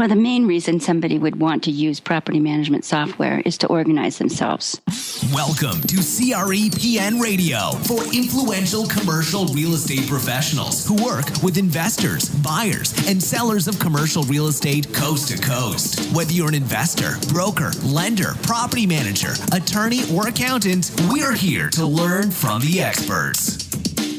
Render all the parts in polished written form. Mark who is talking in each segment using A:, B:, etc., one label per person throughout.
A: Well, the main reason somebody would want to use property management software is to organize themselves.
B: Welcome to CREPN Radio for influential commercial real estate professionals who work with investors, buyers, and sellers of commercial real estate coast to coast. Whether you're an investor, broker, lender, property manager, attorney, or accountant, we're here to learn from the experts.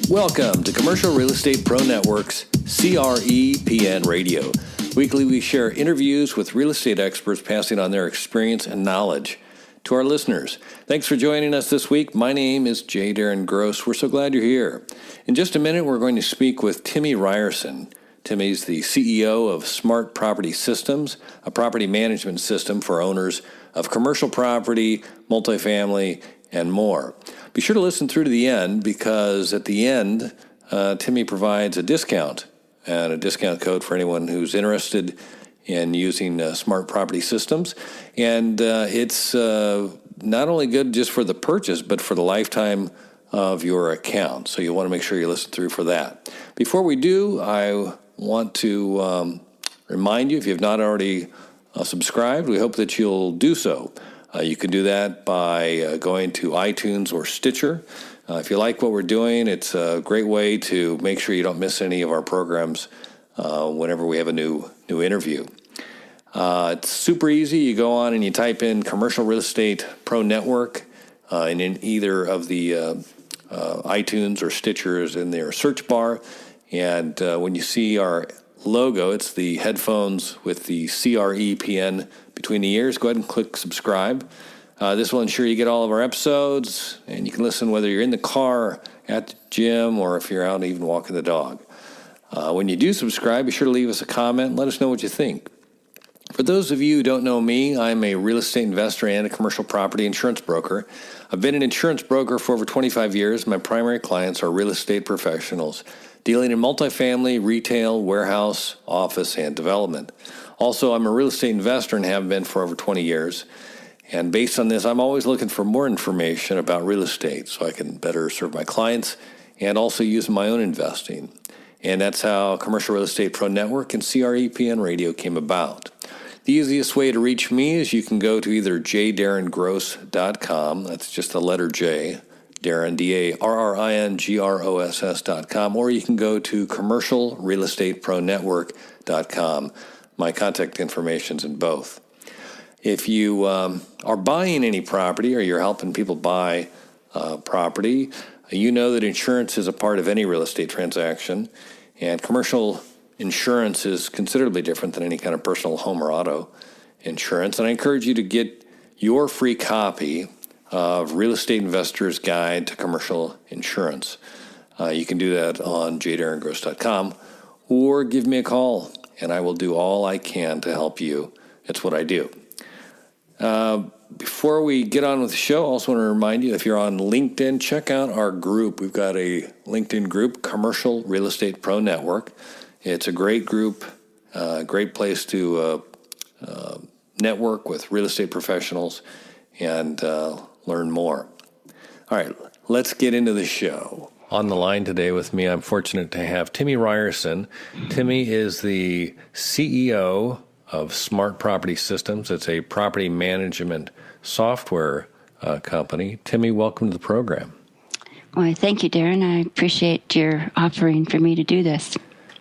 C: Welcome to Commercial Real Estate Pro Network's CREPN Radio. Weekly, we share interviews with real estate experts passing on their experience and knowledge to our listeners. Thanks for joining us this week. My name is J. Darren Gross. We're so glad you're here. In just a minute, we're going to speak with Timmi Ryerson. Timmy's the CEO of Smart Property Systems, a property management system for owners of commercial property, multifamily, and more. Be sure to listen through to the end because at the end, Timmi provides a discount and a discount code for anyone who's interested in using Smart Property Systems. And it's not only good just for the purchase, but for the lifetime of your account. So you want to make sure you listen through for that. Before we do, I want to remind you, if you've not already subscribed, we hope that you'll do so. You can do that by going to iTunes or Stitcher. If you like what we're doing, it's a great way to make sure you don't miss any of our programs whenever we have a new interview. It's super easy. You go on and you type in Commercial Real Estate Pro Network, and in either of the iTunes or Stitchers in their search bar. And when you see our logo, it's the headphones with the CREPN between the ears. Go ahead and click subscribe. This will ensure you get all of our episodes, and you can listen whether you're in the car, at the gym, or if you're out even walking the dog. When you do subscribe, be sure to leave us a comment and let us know what you think. For those of you who don't know me, I'm a real estate investor and a commercial property insurance broker. I've been an insurance broker for over 25 years. My primary clients are real estate professionals dealing in multifamily, retail, warehouse, office, and development. Also, I'm a real estate investor and have been for over 20 years. And based on this, I'm always looking for more information about real estate so I can better serve my clients and also use my own investing. And that's how Commercial Real Estate Pro Network and CREPN Radio came about. The easiest way to reach me is you can go to either jdarrengross.com, that's just the letter J, Darren, DARRINGROSS.com, or you can go to commercialrealestatepronetwork.com. My contact information's in both. If you are buying any property or you're helping people buy property, you know that insurance is a part of any real estate transaction, and commercial insurance is considerably different than any kind of personal home or auto insurance. And I encourage you to get your free copy of Real Estate Investor's Guide to Commercial Insurance. You can do that on jdarrengross.com or give me a call, and I will do all I can to help you. It's what I do. Before we get on with the show, I also want to remind you, if you're on LinkedIn, check out our group. We've got a LinkedIn group, Commercial Real Estate Pro Network. It's a great group, great place to network with real estate professionals and learn more. All right, let's get into the show. On the line today with me, I'm fortunate to have Timmi Ryerson. Timmi is the CEO of Smart Property Systems. It's a property management software company. Timmi, welcome to the program.
A: Well, thank you, Darren. I appreciate your offering for me to do this.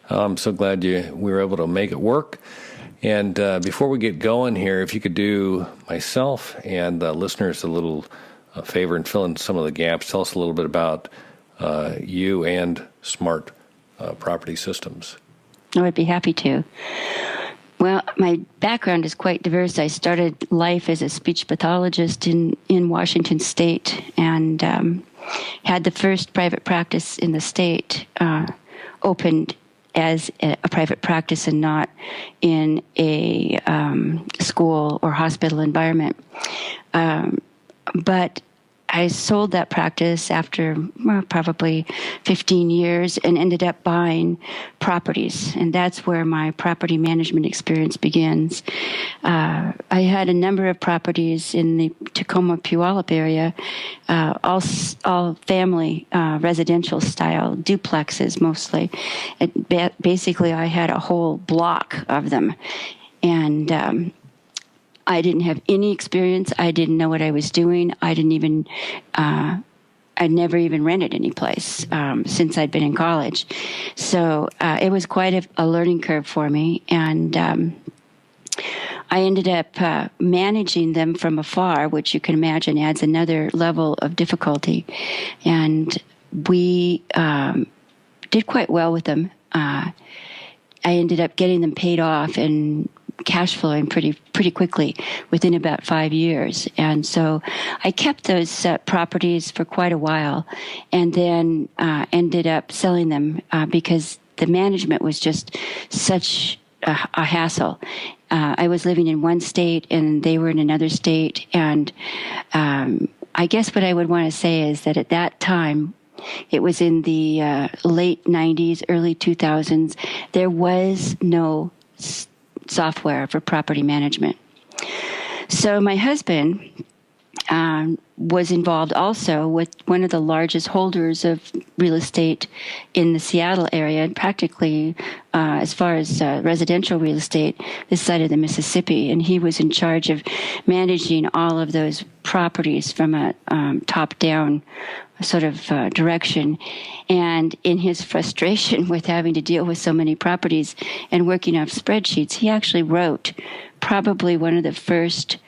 C: I'm so glad we were able to make it work. And before we get going here, if you could do myself and listeners a little favor and fill in some of the gaps, tell us a little bit about you and Smart Property Systems.
A: I'd be happy to. Well, my background is quite diverse. I started life as a speech pathologist in Washington State and had the first private practice in the state opened as a private practice and not in a school or hospital environment. But I sold that practice after probably 15 years and ended up buying properties. And that's where my property management experience begins. I had a number of properties in the Tacoma-Puyallup area, all family residential style, duplexes mostly. Basically, I had a whole block of them. And I didn't have any experience. I didn't know what I was doing. I'd never even rented any place since I'd been in college. So it was quite a learning curve for me. And I ended up managing them from afar, which you can imagine adds another level of difficulty. And we did quite well with them. I ended up getting them paid off and cash flowing pretty quickly within about 5 years. And so I kept those properties for quite a while, and then ended up selling them because the management was just such a hassle. I was living in one state and they were in another state. And I guess what I would want to say is that at that time, it was in the late 90s, early 2000s, there was no software for property management. So my husband was involved also with one of the largest holders of real estate in the Seattle area, and practically as far as residential real estate, this side of the Mississippi. And he was in charge of managing all of those properties from a top-down sort of direction. And in his frustration with having to deal with so many properties and working off spreadsheets, he actually wrote probably one of the first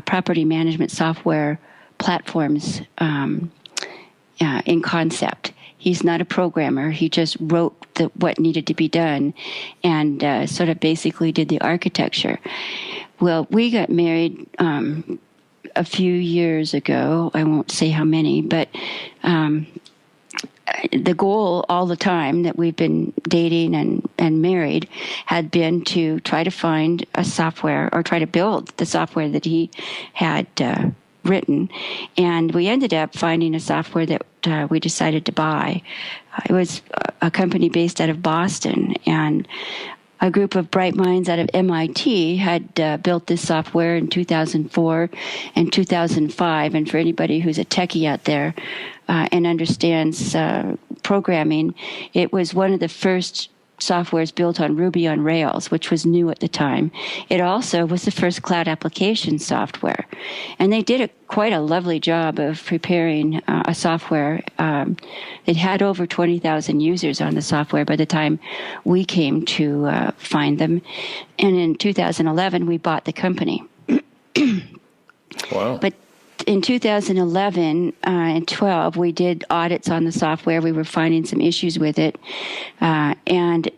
A: property management software platforms in concept. He's not a programmer. He just wrote what needed to be done and sort of basically did the architecture. Well, we got married a few years ago. I won't say how many, but the goal all the time that we've been dating and married had been to try to find a software or try to build the software that he had written. And we ended up finding a software that we decided to buy. It was a company based out of Boston, and a group of bright minds out of MIT had built this software in 2004 and 2005. And for anybody who's a techie out there and understands programming, it was one of the first softwares built on Ruby on Rails, which was new at the time. It also was the first cloud application software. And they did quite a lovely job of preparing a software. It had over 20,000 users on the software by the time we came to find them. And in 2011, we bought the company.
C: Wow.
A: But in 2011 and 12, we did audits on the software. We were finding some issues with it, and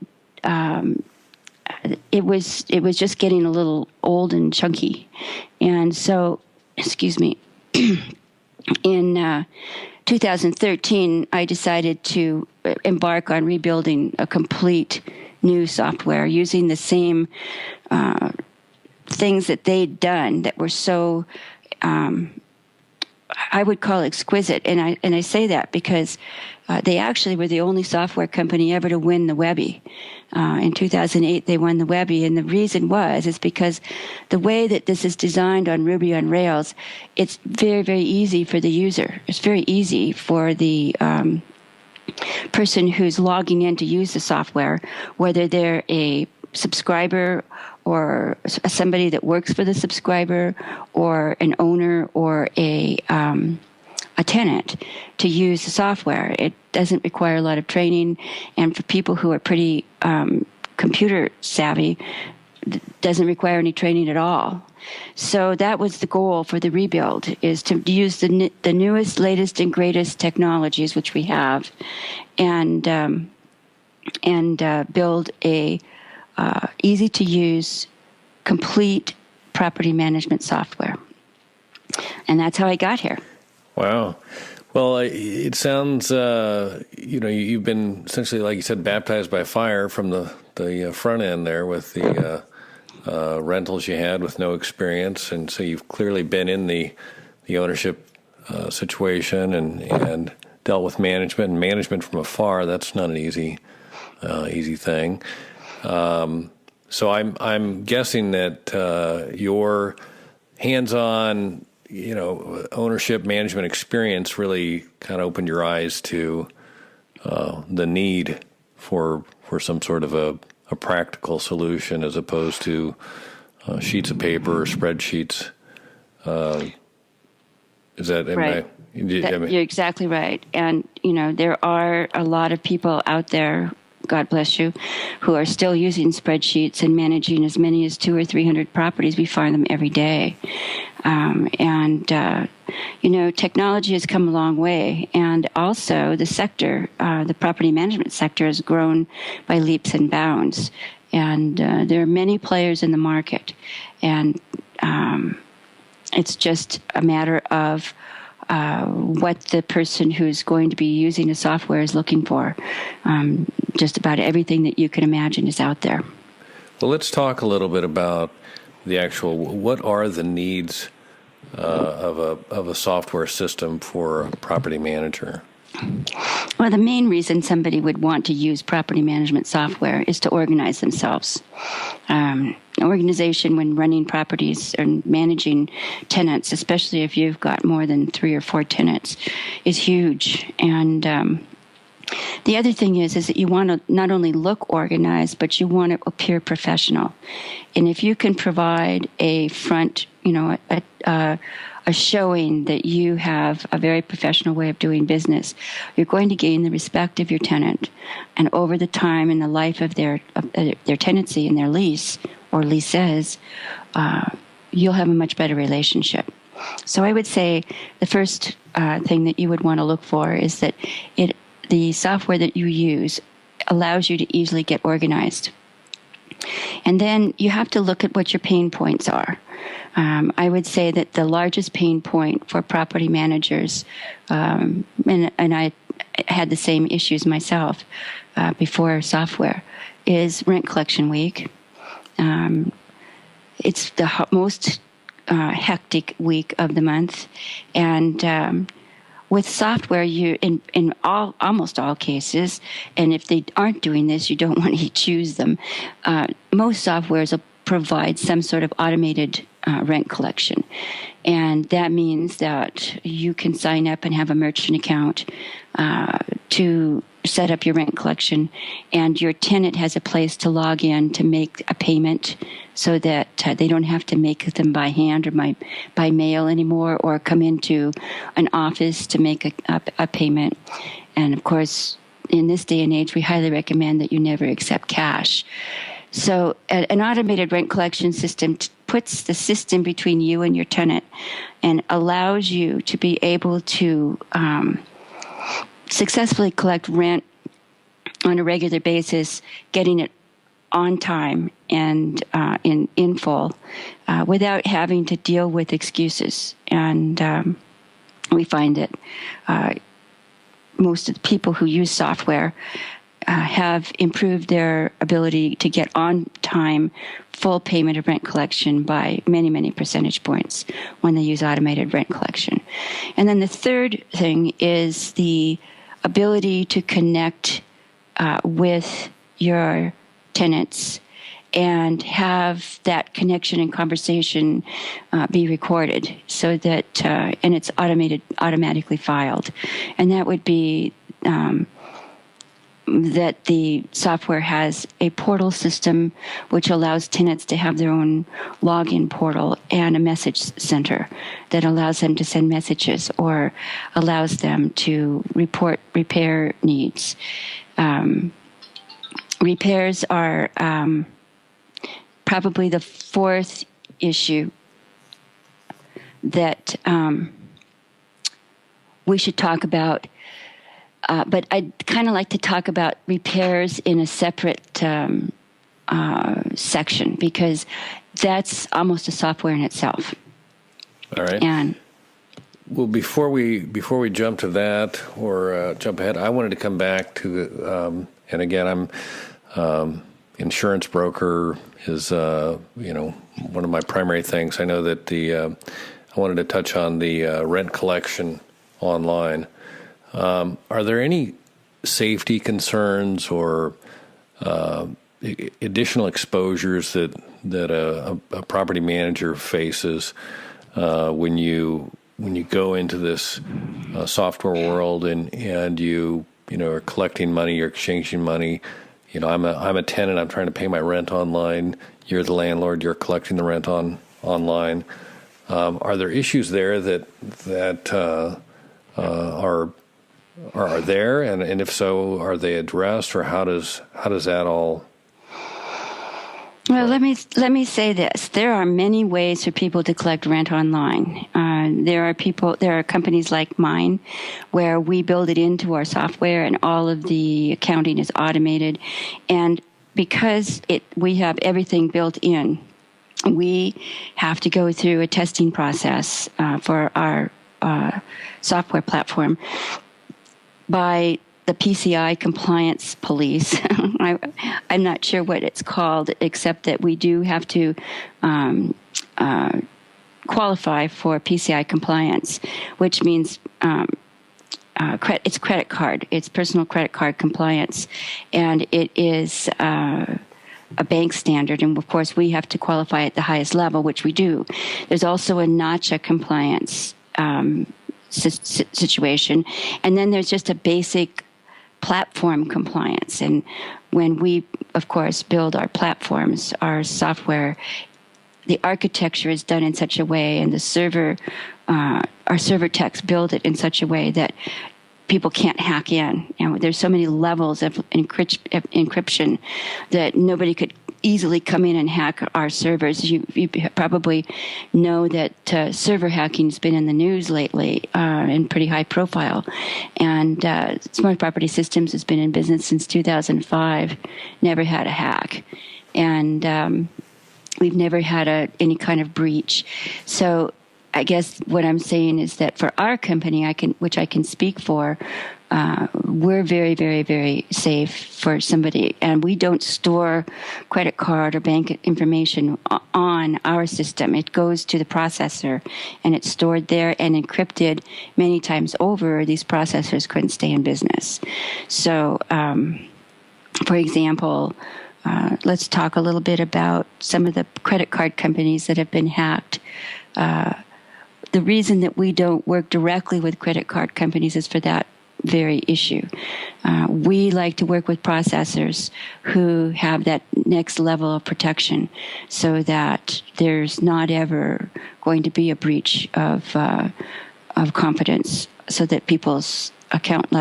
A: it was just getting a little old and chunky. And so, excuse me, in 2013, I decided to embark on rebuilding a complete new software using the same things that they'd done that were so I would call exquisite, and I say that because they actually were the only software company ever to win the Webby. In 2008, they won the Webby, and the reason is because the way that this is designed on Ruby on Rails, it's very, very easy for the user. It's very easy for the person who's logging in to use the software, whether they're a subscriber or somebody that works for the subscriber or an owner or a tenant, to use the software. It doesn't require a lot of training, and for people who are pretty computer savvy, it doesn't require any training at all. So that was the goal for the rebuild, is to use the newest, latest, and greatest technologies, which we have, and build a easy to use, complete property management software. And that's how I got here.
C: Wow. Well, it sounds, you've been essentially, like you said, baptized by fire from the front end there with the rentals you had with no experience. And so you've clearly been in the ownership situation and dealt with management, and management from afar. That's not an easy thing. So I'm guessing that your hands-on, ownership management experience really kind of opened your eyes to the need for some sort of a practical solution, as opposed to sheets of paper or spreadsheets. Is that
A: right? You're exactly right. And, there are a lot of people out there, God bless you, who are still using spreadsheets and managing as many as 200 or 300 properties. We find them every day. Technology has come a long way. And also the sector, the property management sector, has grown by leaps and bounds. And there are many players in the market. And it's just a matter of what the person who's going to be using the software is looking for. Just about everything that you can imagine is out there.
C: Well, let's talk a little bit about the actual, what are the needs of a software system for a property manager?
A: Well, the main reason somebody would want to use property management software is to organize themselves. Organization when running properties and managing tenants, especially if you've got more than 3 or 4 tenants, is huge. And the other thing is that you want to not only look organized, but you want to appear professional. And if you can provide a front, a showing that you have a very professional way of doing business, you're going to gain the respect of your tenant. And over the time in the life of their tenancy and their lease or leases, you'll have a much better relationship. So I would say the first thing that you would want to look for is that the software that you use allows you to easily get organized. And then you have to look at what your pain points are. I would say that the largest pain point for property managers, and I had the same issues myself before software, is rent collection week. It's the most hectic week of the month, and with software, you in almost all cases, and if they aren't doing this, you don't want to choose them. Most softwares will provide some sort of automated rent collection, and that means that you can sign up and have a merchant account to set up your rent collection, and your tenant has a place to log in to make a payment so that they don't have to make them by hand or by mail anymore, or come into an office to make a payment. And of course, in this day and age, we highly recommend that you never accept cash. So an automated rent collection system puts the system between you and your tenant and allows you to be able to successfully collect rent on a regular basis, getting it on time and in full, without having to deal with excuses. And we find that most of the people who use software have improved their ability to get on time full payment of rent collection by many, many percentage points when they use automated rent collection. And then the third thing is the ability to connect with your tenants and have that connection and conversation be recorded so that, and it's automatically filed. And that would be that the software has a portal system which allows tenants to have their own login portal and a message center that allows them to send messages or allows them to report repair needs. Repairs are probably the fourth issue that we should talk about. But I'd kind of like to talk about repairs in a separate section, because that's almost a software in itself.
C: All right.
A: And
C: well, before we jump to that or jump ahead, I wanted to come back to and again, I'm insurance broker is one of my primary things. I know that I wanted to touch on the rent collection online. Are there any safety concerns or additional exposures that a property manager faces when you go into this software world and you are collecting money, you're exchanging money, I'm a tenant. I'm trying to pay my rent online. You're the landlord. You're collecting the rent online. Are there issues there that are there, and if so, are they addressed, or how does that all?
A: Well, let me say this: there are many ways for people to collect rent online. There are companies like mine, where we build it into our software, and all of the accounting is automated. And because we have everything built in, we have to go through a testing process for our software platform by the PCI compliance police. I'm not sure what it's called, except that we do have to qualify for PCI compliance, which means it's credit card. It's personal credit card compliance, and it is a bank standard. And of course, we have to qualify at the highest level, which we do. There's also a NACHA compliance situation, and then there's just a basic platform compliance. And when we, of course, build our platforms, our software, the architecture is done in such a way, and our server techs build it in such a way that people can't hack in. And there's so many levels of encryption that nobody could easily come in and hack our servers. You probably know that server hacking has been in the news lately, and pretty high profile. And Smart Property Systems has been in business since 2005, never had a hack. And we've never had any kind of breach. So I guess what I'm saying is that for our company, which I can speak for, we're very, very, very safe for somebody, and we don't store credit card or bank information on our system. It goes to the processor, and it's stored there and encrypted many times over. These processors couldn't stay in business. So, for example, let's talk a little bit about some of the credit card companies that have been hacked. The reason that we don't work directly with credit card companies is for that very issue. We like to work with processors who have that next level of protection, so that there's not ever going to be a breach of confidence, so that people's account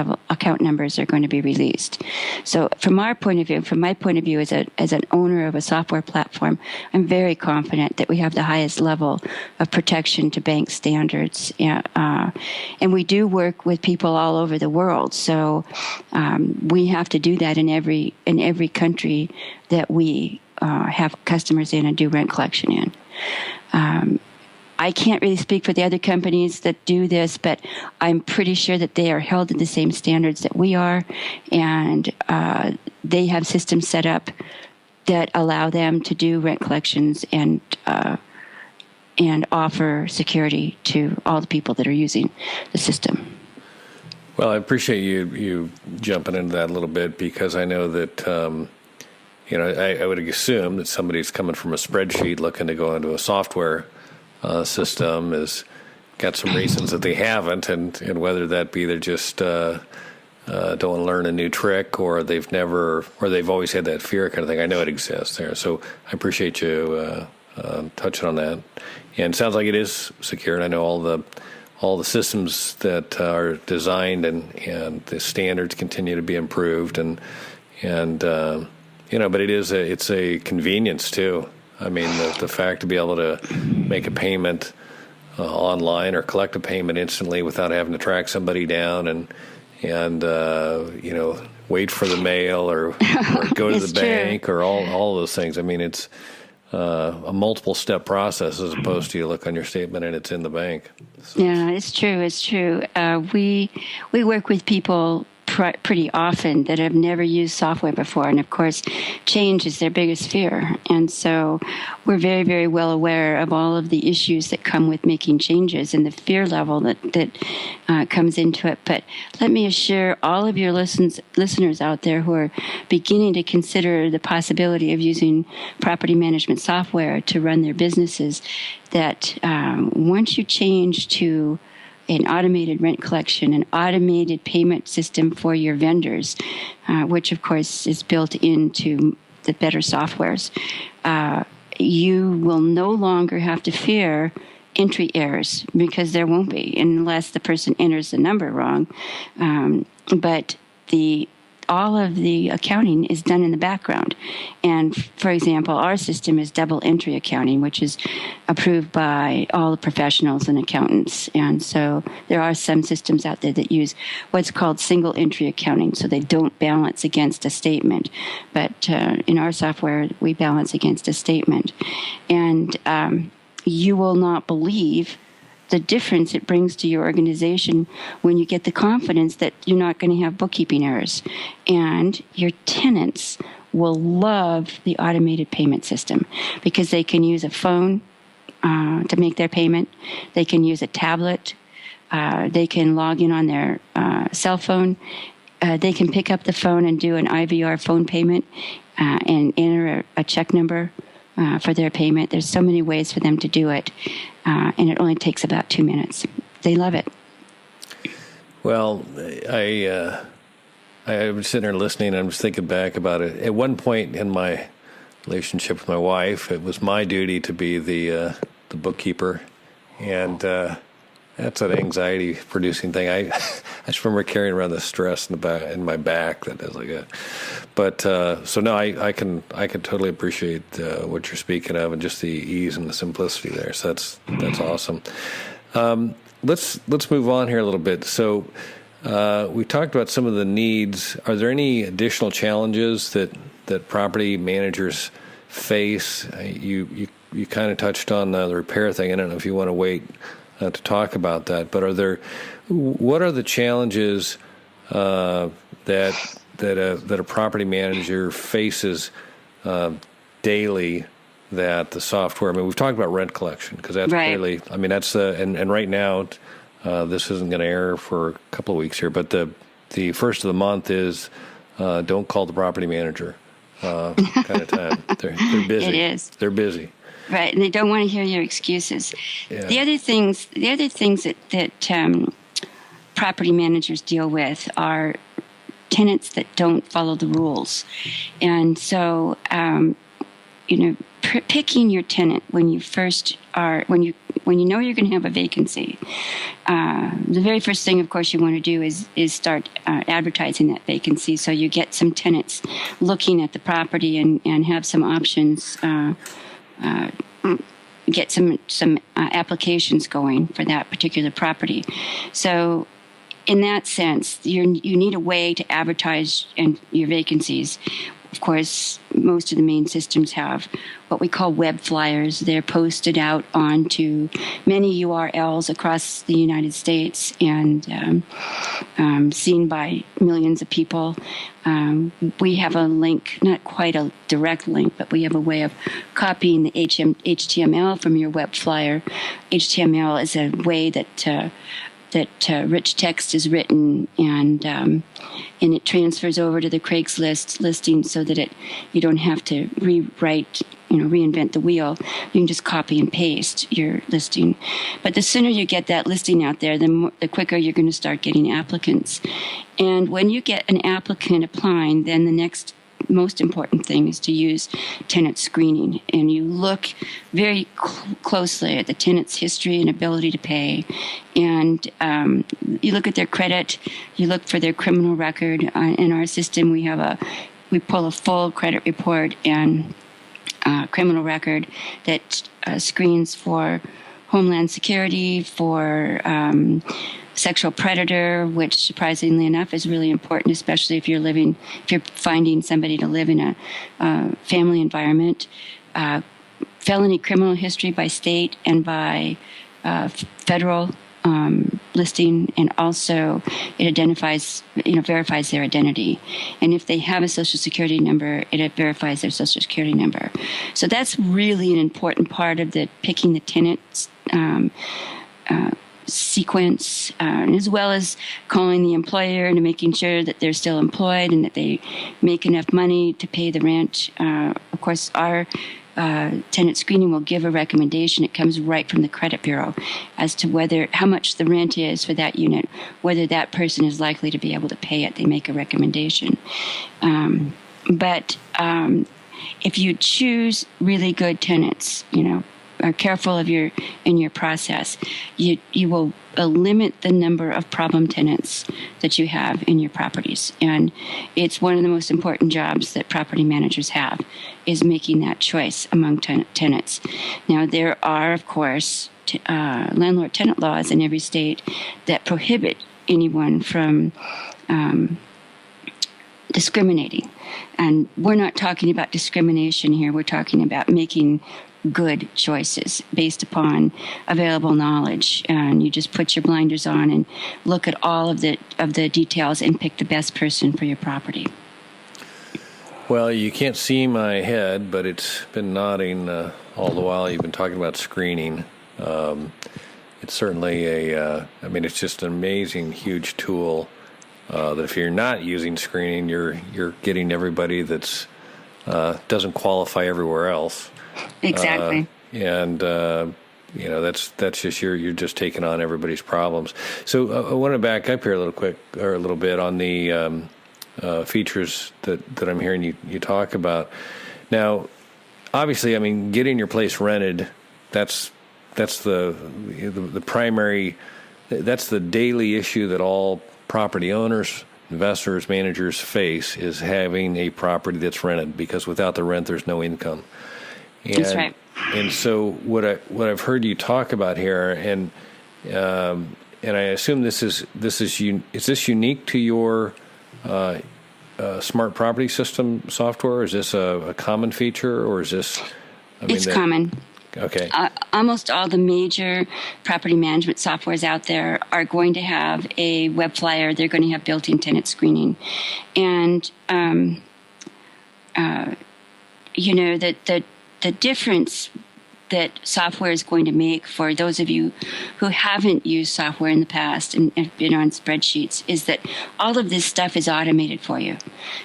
A: numbers are going to be released. So from my point of view as an owner of a software platform, I'm very confident that we have the highest level of protection to bank standards. And we do work with people all over the world. So we have to do that in every country that we have customers in and do rent collection in. I can't really speak for the other companies that do this, but I'm pretty sure that they are held to the same standards that we are, and they have systems set up that allow them to do rent collections and offer security to all the people that are using the system.
C: Well, I appreciate you jumping into that a little bit, because I know that I would assume that somebody's coming from a spreadsheet looking to go into a software system has got some reasons that they haven't, and whether that be they're just don't want to learn a new trick, or they've always had that fear kind of thing. I know it exists there, so I appreciate you touching on that. And it sounds like it is secure, and I know all the systems that are designed and the standards continue to be improved, but it's a convenience too. I mean, the fact to be able to make a payment online or collect a payment instantly without having to track somebody down and wait for the mail or go to the bank or all those things. I mean, it's a multiple step process as opposed to you look on your statement and it's in the bank. So.
A: Yeah, it's true. It's true. We work with people pretty often that have never used software before. And of course, change is their biggest fear. And so we're very, very well aware of all of the issues that come with making changes and the fear level that comes into it. But let me assure all of your listeners out there who are beginning to consider the possibility of using property management software to run their businesses that once you change to an automated rent collection, an automated payment system for your vendors, which of course is built into the better softwares, you will no longer have to fear entry errors, because there won't be, unless the person enters the number wrong. But all of the accounting is done in the background. And for example, our system is double entry accounting, which is approved by all the professionals and accountants. And so there are some systems out there that use what's called single entry accounting, so they don't balance against a statement. But in our software, we balance against a statement. And you will not believe the difference it brings to your organization when you get the confidence that you're not going to have bookkeeping errors. And your tenants will love the automated payment system, because they can use a phone to make their payment. They can use a tablet. They can log in on their cell phone. They can pick up the phone and do an IVR phone payment and enter a check number for their payment. There's so many ways for them to do it, and it only takes about 2 minutes. They love it.
C: Well, I was sitting there listening, and I was thinking back about it. At one point in my relationship with my wife, it was my duty to be the bookkeeper, and that's an anxiety-producing thing. I just remember carrying around the stress in my back that is like a. But so no, I can totally appreciate what you're speaking of, and just the ease and the simplicity there. So that's awesome. Let's move on here a little bit. So we talked about some of the needs. Are there any additional challenges that property managers face? You kind of touched on the repair thing. I don't know if you want to wait to talk about that, but what are the challenges that a property manager faces daily that the software? I mean, we've talked about rent collection, because that's
A: right.
C: Clearly, I mean, that's and right now this isn't going to air for a couple of weeks here, but the first of the month is don't call the property manager kind of time. They're busy.
A: It is.
C: They're busy.
A: Right, and they don't want to hear your excuses.
C: Yeah.
A: The other things that property managers deal with are tenants that don't follow the rules, and so picking your tenant when you know you're going to have a vacancy. The very first thing, of course, you want to do is start advertising that vacancy, so you get some tenants looking at the property and have some options. Get some applications going for that particular property. So in that sense, you need a way to advertise your vacancies. Of course, most of the main systems have what we call web flyers. They're posted out onto many URLs across the United States and seen by millions of people. We have a link, not quite a direct link, but we have a way of copying the HTML from your web flyer. HTML is a way that rich text is written, and it transfers over to the Craigslist listing, so that you don't have to reinvent the wheel. You can just copy and paste your listing. But the sooner you get that listing out there, the quicker you're going to start getting applicants. And when you get an applicant applying, then the next most important thing is to use tenant screening, and you look very closely at the tenant's history and ability to pay, and you look at their credit, you look for their criminal record. In our system, we pull a full credit report and criminal record that screens for Homeland Security, for sexual predator, which surprisingly enough is really important, especially if you're finding somebody to live in a family environment. Felony criminal history by state and by federal listing, and also it verifies their identity. And if they have a Social Security number, it verifies their Social Security number. So that's really an important part of the picking the tenants sequence, as well as calling the employer and making sure that they're still employed and that they make enough money to pay the rent. Of course, our tenant screening will give a recommendation. It comes right from the credit bureau as to how much the rent is for that unit, whether that person is likely to be able to pay it. They make a recommendation. But if you choose really good tenants, are careful in your process, you will limit the number of problem tenants that you have in your properties. And it's one of the most important jobs that property managers have, is making that choice among tenants. Now, there are, of course, landlord-tenant laws in every state that prohibit anyone from discriminating. And we're not talking about discrimination here. We're talking about making good choices based upon available knowledge, and you just put your blinders on and look at all of the details and pick the best person for your property.
C: Well, you can't see my head, but it's been nodding all the while you've been talking about screening. It's certainly it's just an amazing, huge tool that if you're not using screening, you're getting everybody that's doesn't qualify everywhere else.
A: Exactly.
C: That's just you're just taking on everybody's problems. So I want to back up here a little bit on the features that I'm hearing you talk about. Now, obviously, getting your place rented, that's the primary, that's the daily issue that all property owners, investors, managers face, is having a property that's rented, because without the rent, there's no income.
A: That's right.
C: And so what I've heard you talk about here, and I assume is this unique to your smart property system software? Is this a common feature, or is this?
A: It's common.
C: Okay.
A: Almost all the major property management softwares out there are going to have a web flyer. They're going to have built-in tenant screening, and the difference that software is going to make for those of you who haven't used software in the past and have been on spreadsheets is that all of this stuff is automated for you.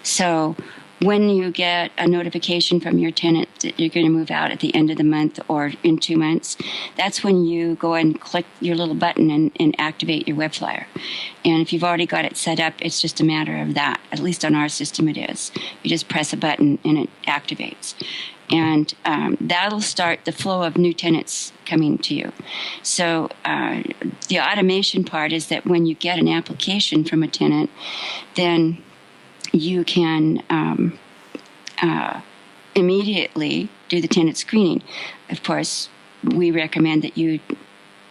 A: So when you get a notification from your tenant that you're going to move out at the end of the month or in 2 months, that's when you go and click your little button and activate your web flyer. And if you've already got it set up, it's just a matter of that. At least on our system it is. You just press a button and it activates. And that'll start the flow of new tenants coming to you. So the automation part is that when you get an application from a tenant, then you can immediately do the tenant screening. Of course, we recommend that you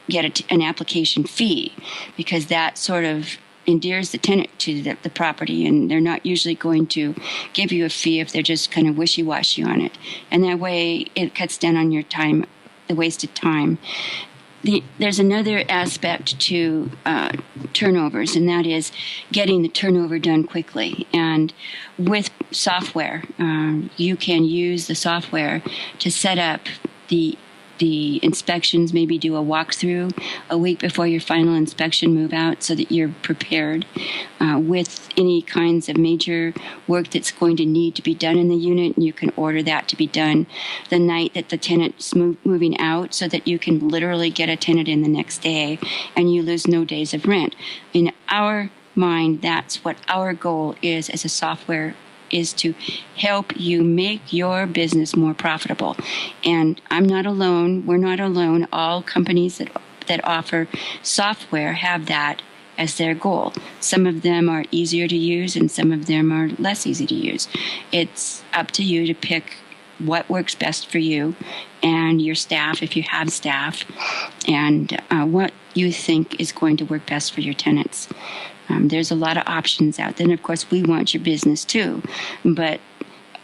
A: get an application fee, because that sort of endears the tenant to the property, and they're not usually going to give you a fee if they're just kind of wishy-washy on it. And that way it cuts down on your time, the wasted time. There's another aspect to turnovers, and that is getting the turnover done quickly. And with software, you can use the software to set up the inspections, maybe do a walkthrough a week before your final inspection move out, so that you're prepared with any kinds of major work that's going to need to be done in the unit. You can order that to be done the night that the tenant's moving out, so that you can literally get a tenant in the next day and you lose no days of rent. In our mind, that's what our goal is as a software, is to help you make your business more profitable. And I'm not alone. We're not alone. All companies that offer software have that as their goal. Some of them are easier to use and some of them are less easy to use. It's up to you to pick what works best for you and your staff, if you have staff, and what you think is going to work best for your tenants. There's a lot of options out there. And of course, we want your business too. But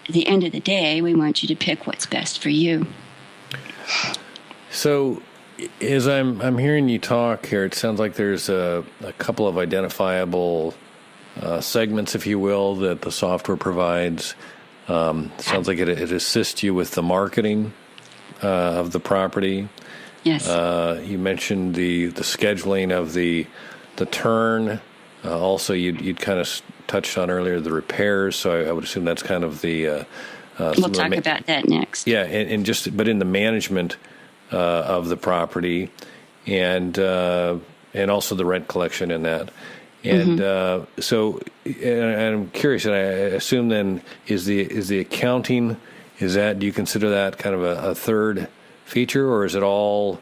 A: at the end of the day, we want you to pick what's best for you.
C: So as I'm hearing you talk here, it sounds like there's a couple of identifiable segments, if you will, that the software provides. Sounds like it assists you with the marketing of the property.
A: Yes.
C: You mentioned the scheduling of the turn. Also, you'd kind of touched on earlier the repairs, so I would assume that's kind of the
A: We'll talk about that next.
C: Yeah, but in the management of the property, and also the rent collection in that. And so I'm curious, and I assume then is the accounting, do you consider that kind of a third feature, or is it all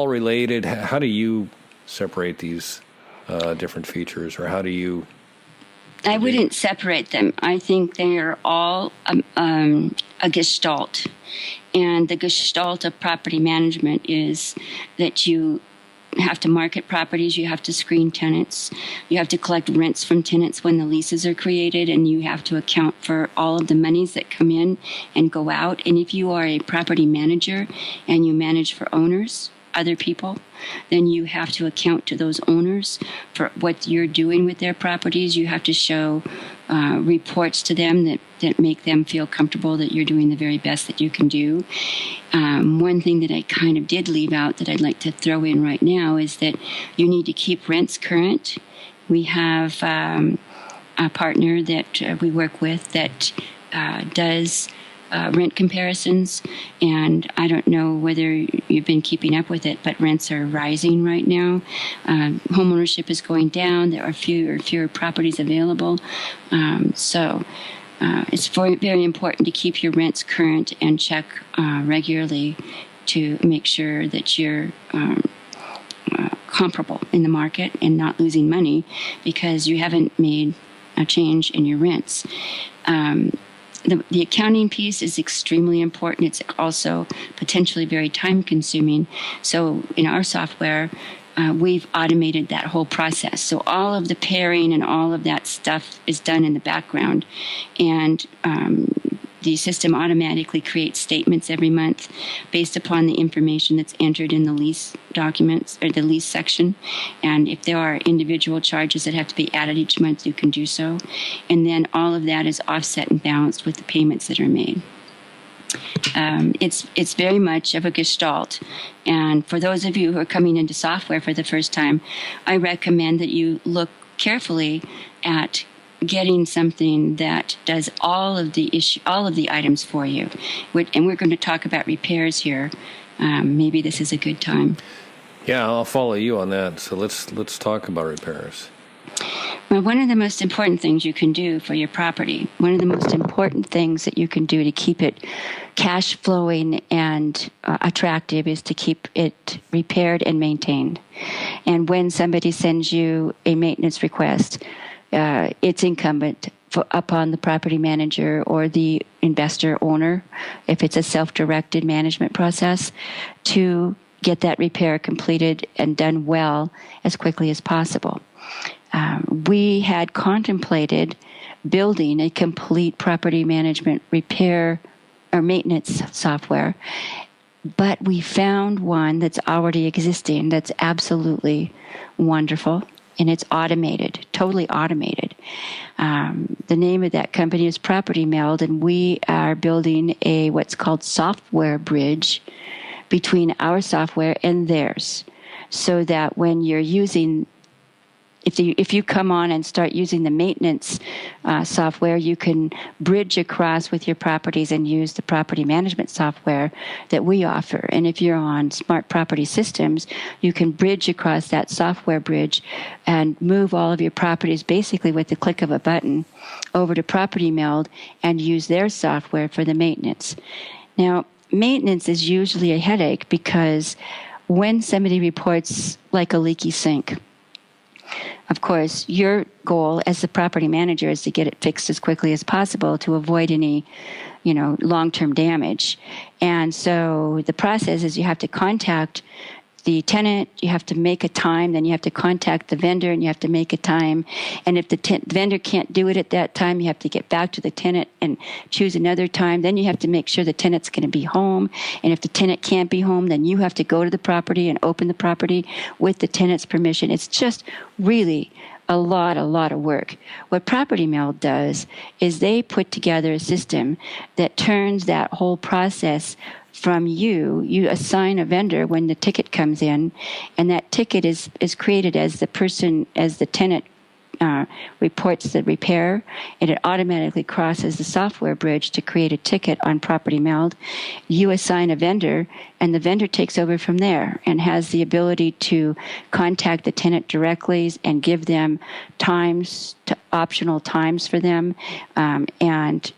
C: related? How do you separate these different features, or how do you?
A: I wouldn't separate them. I think they are all a gestalt. And the gestalt of property management is that you have to market properties, you have to screen tenants, you have to collect rents from tenants when the leases are created, and you have to account for all of the monies that come in and go out. And if you are a property manager and you manage for owners, other people, then you have to account to those owners for what you're doing with their properties. You have to show reports to them that make them feel comfortable that you're doing the very best that you can do. One thing that I kind of did leave out that I'd like to throw in right now is that you need to keep rents current. We have a partner that we work with that does rent comparisons, and I don't know whether you've been keeping up with it, but rents are rising right now. Homeownership is going down. There are fewer properties available. So it's very important to keep your rents current and check regularly to make sure that you're comparable in the market and not losing money because you haven't made a change in your rents. The accounting piece is extremely important. It's also potentially very time-consuming. So in our software, we've automated that whole process. So all of the pairing and all of that stuff is done in the background. And the system automatically creates statements every month based upon the information that's entered in the lease documents or the lease section. And if there are individual charges that have to be added each month, you can do so. And then all of that is offset and balanced with the payments that are made. It's very much of a gestalt. And for those of you who are coming into software for the first time, I recommend that you look carefully at getting something that does all of the items for you. And we're going to talk about repairs here. Maybe this is a good time.
C: Yeah, I'll follow you on that. So let's talk about repairs.
A: Well, one of the most important things you can do for your property, one of the most important things that you can do to keep it cash flowing and attractive is to keep it repaired and maintained. And when somebody sends you a maintenance request, it's incumbent upon the property manager or the investor owner, if it's a self-directed management process, to get that repair completed and done well as quickly as possible. We had contemplated building a complete property management repair or maintenance software, but we found one that's already existing that's absolutely wonderful. And it's automated, totally automated. The name of that company is Property Meld, and we are building what's called software bridge between our software and theirs, so that when you're using, if you come on and start using the maintenance software, you can bridge across with your properties and use the property management software that we offer. And if you're on Smart Property Systems, you can bridge across that software bridge and move all of your properties basically with the click of a button over to Property Meld and use their software for the maintenance. Now, maintenance is usually a headache because when somebody reports like a leaky sink, of course, your goal as the property manager is to get it fixed as quickly as possible to avoid any, long-term damage. And so the process is you have to contact the tenant, you have to make a time, then you have to contact the vendor and you have to make a time. And if the vendor can't do it at that time, you have to get back to the tenant and choose another time. Then you have to make sure the tenant's going to be home. And if the tenant can't be home, then you have to go to the property and open the property with the tenant's permission. It's just really a lot of work. What Property Meld does is they put together a system that turns that whole process from you assign a vendor when the ticket comes in, and that ticket is created as the tenant reports the repair, and it automatically crosses the software bridge to create a ticket on property meld. You assign a vendor, and the vendor takes over from there and has the ability to contact the tenant directly and give them optional times for them, and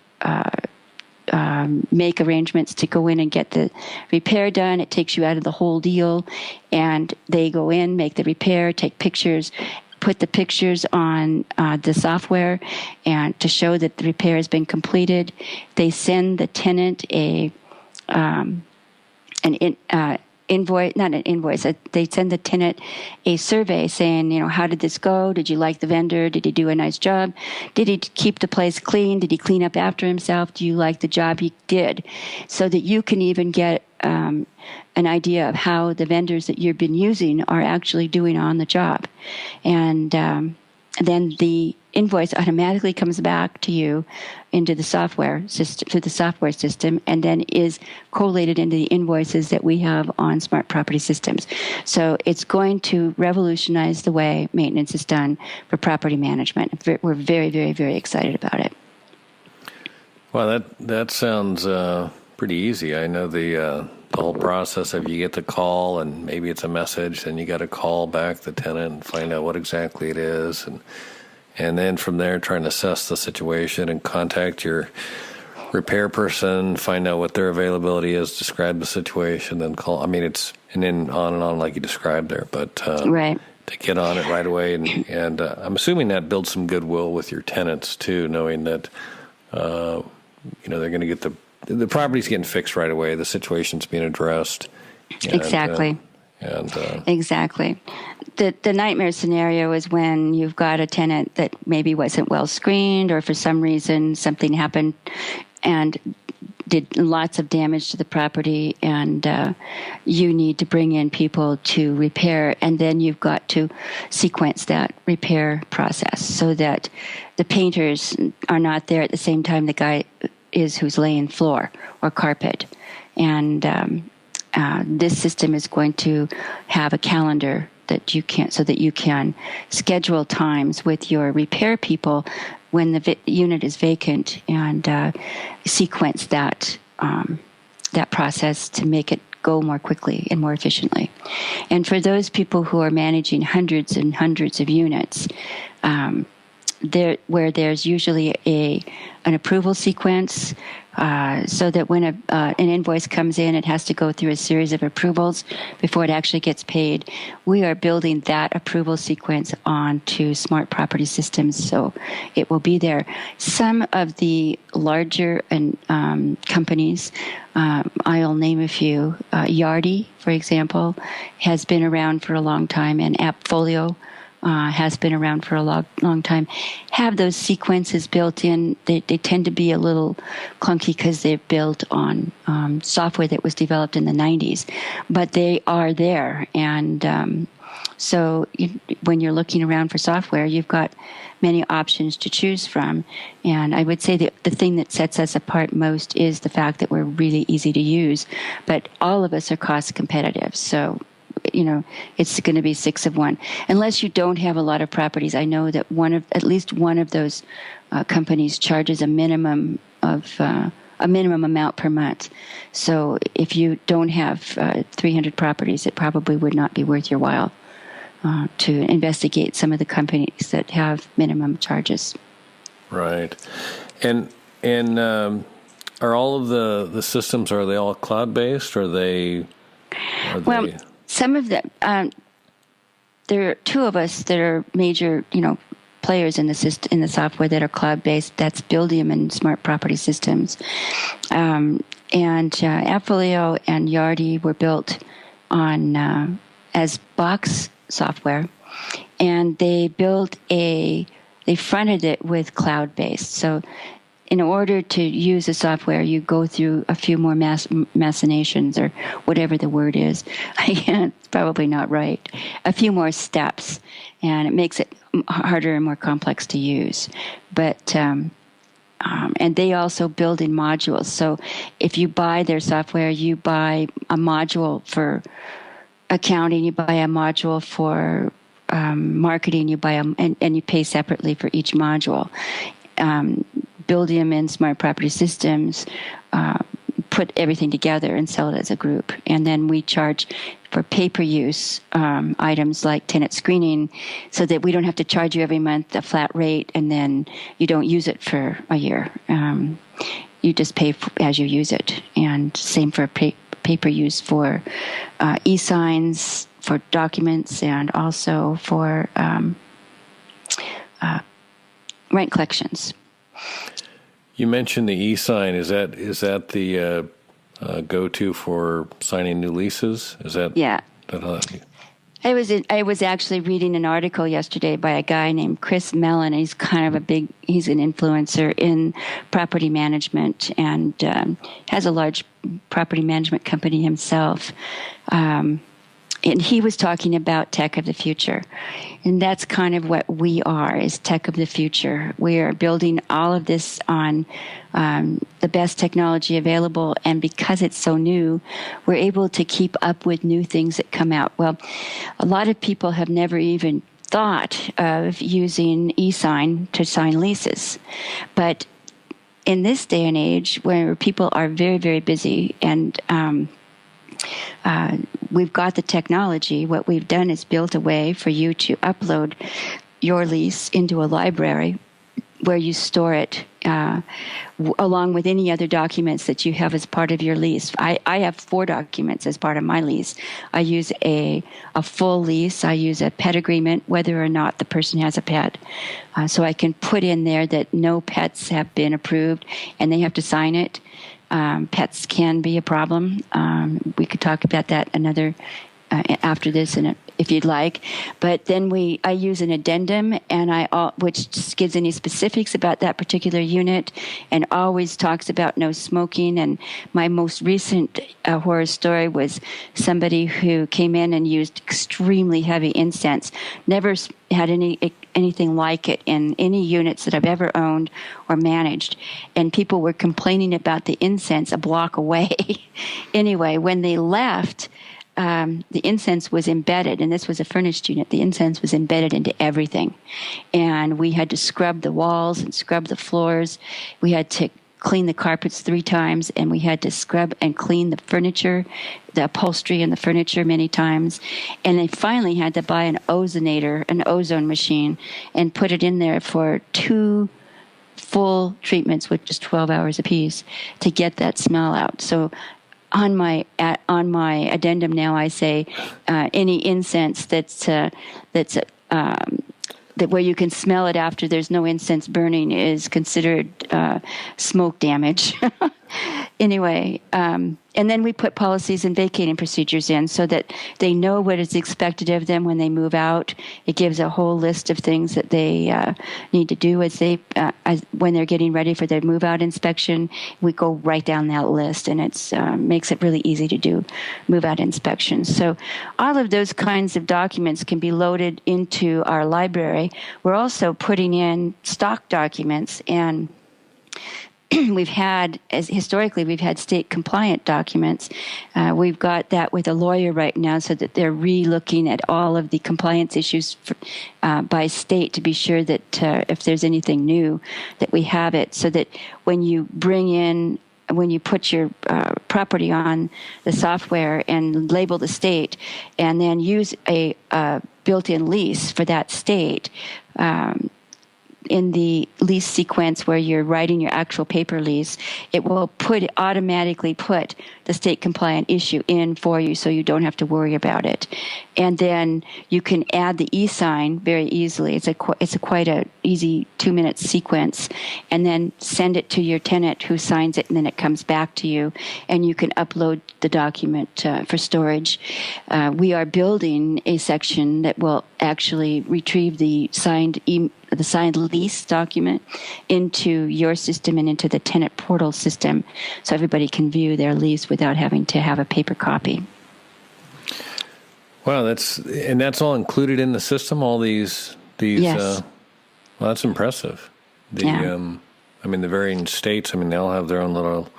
A: make arrangements to go in and get the repair done. It takes you out of the whole deal, and they go in, make the repair, take pictures, put the pictures on the software and to show that the repair has been completed. They send the tenant invoice, not an invoice. They send the tenant a survey saying, how did this go? Did you like the vendor? Did he do a nice job? Did he keep the place clean? Did he clean up after himself? Do you like the job he did? So that you can even get an idea of how the vendors that you've been using are actually doing on the job. And then the invoice automatically comes back to you into the software system, and then is collated into the invoices that we have on Smart Property Systems. So it's going to revolutionize the way maintenance is done for property management. We're very, very, very excited about it.
C: Well, that sounds pretty easy. I know the whole process of you get the call and maybe it's a message, then you got to call back the tenant and find out what exactly it is, and then from there trying to assess the situation and contact your repair person, find out what their availability is, describe the situation, then call. I mean, it's and then on like you described there, but
A: right.
C: To get on it right away, and I'm assuming that builds some goodwill with your tenants too, knowing that they're going to get the property's getting fixed right away, the situation's being addressed.
A: Exactly. Exactly. The nightmare scenario is when you've got a tenant that maybe wasn't well screened, or for some reason something happened and did lots of damage to the property, and you need to bring in people to repair, and then you've got to sequence that repair process so that the painters are not there at the same time the guy is who's laying floor or carpet. And this system is going to have a calendar that you can schedule times with your repair people when the unit is vacant, and sequence that process to make it go more quickly and more efficiently. And for those people who are managing hundreds and hundreds of units, where there's usually an approval sequence, so that when an invoice comes in, it has to go through a series of approvals before it actually gets paid. We are building that approval sequence onto Smart Property Systems, so it will be there. Some of the larger companies, I'll name a few. Yardi, for example, has been around for a long time, and AppFolio has been around for a long time, have those sequences built in. They tend to be a little clunky because they're built on software that was developed in the 90s, but they are there. And so when you're looking around for software, you've got many options to choose from. And I would say that the thing that sets us apart most is the fact that we're really easy to use, but all of us are cost competitive. So it's going to be 6 of 1. Unless you don't have a lot of properties, I know that at least one of those companies charges a minimum amount per month. So if you don't have 300 properties, it probably would not be worth your while to investigate some of the companies that have minimum charges.
C: Right. And are all of the systems, are they all cloud-based, or are they...
A: Some of them, there are 2 of us that are major, players in the software that are cloud-based. That's Buildium and Smart Property Systems. And AppFolio and Yardi were built on as box software, and they fronted it with cloud-based. So in order to use the software, you go through a few more machinations, or whatever the word is. It's probably not right. A few more steps, and it makes it harder and more complex to use. But and they also build in modules. So if you buy their software, you buy a module for accounting, you buy a module for marketing, you buy them, and you pay separately for each module. Buildium and Smart Property Systems put everything together and sell it as a group. And then we charge for pay-per-use items like tenant screening, so that we don't have to charge you every month a flat rate and then you don't use it for a year. You just pay as you use it. And same for pay-per-use for e-signs, for documents, and also for rent collections.
C: You mentioned the e-sign. Is that the go-to for signing new leases? Is that
A: yeah? I was actually reading an article yesterday by a guy named Chris Mellon. He's kind of he's an influencer in property management and has a large property management company himself. And he was talking about tech of the future. And that's kind of what we are, is tech of the future. We are building all of this on the best technology available. And because it's so new, we're able to keep up with new things that come out. Well, a lot of people have never even thought of using e-sign to sign leases. But in this day and age, where people are very, very busy and we've got the technology, what we've done is built a way for you to upload your lease into a library where you store it along with any other documents that you have as part of your lease. I have 4 documents as part of my lease. I use a full lease. I use a pet agreement, whether or not the person has a pet. So I can put in there that no pets have been approved and they have to sign it. Pets can be a problem. We could talk about that after this, and if you'd like. But then I use an addendum, which just gives any specifics about that particular unit, and always talks about no smoking. And my most recent horror story was somebody who came in and used extremely heavy incense. Never had anything like it in any units that I've ever owned or managed. And people were complaining about the incense a block away. Anyway, when they left, the incense was embedded, and this was a furnished unit. The incense was embedded into everything. And we had to scrub the walls and scrub the floors. We had to clean the carpets 3 times, and we had to scrub and clean the furniture, the upholstery and the furniture many times. And they finally had to buy an ozonator, an ozone machine, and put it in there for 2 full treatments, which is 12 hours apiece, to get that smell out. So on my addendum now, I say any incense that where you can smell it after there's no incense burning is considered smoke damage. Anyway, and then we put policies and vacating procedures in so that they know what is expected of them when they move out. It gives a whole list of things that they need to do when they're getting ready for their move-out inspection. We go right down that list, and it makes it really easy to do move-out inspections. So all of those kinds of documents can be loaded into our library. We're also putting in stock documents, and historically we've had state compliant documents. We've got that with a lawyer right now, so that they're re-looking at all of the compliance issues by state to be sure that if there's anything new, that we have it, so that when you put your property on the software and label the state, and then use a built-in lease for that state, in the lease sequence where you're writing your actual paper lease, it will automatically put the state compliant issue in for you, so you don't have to worry about it. And then you can add the e-sign very easily. It's quite a easy 2-minute sequence, and then send it to your tenant who signs it, and then it comes back to you, and you can upload the document for storage. We are building a section that will actually retrieve the signed lease document into your system and into the tenant portal system, so everybody can view their lease without having to have a paper copy.
C: Wow, that's all included in the system. All these.
A: Yes.
C: Well, that's impressive. The varying states. They all have their own little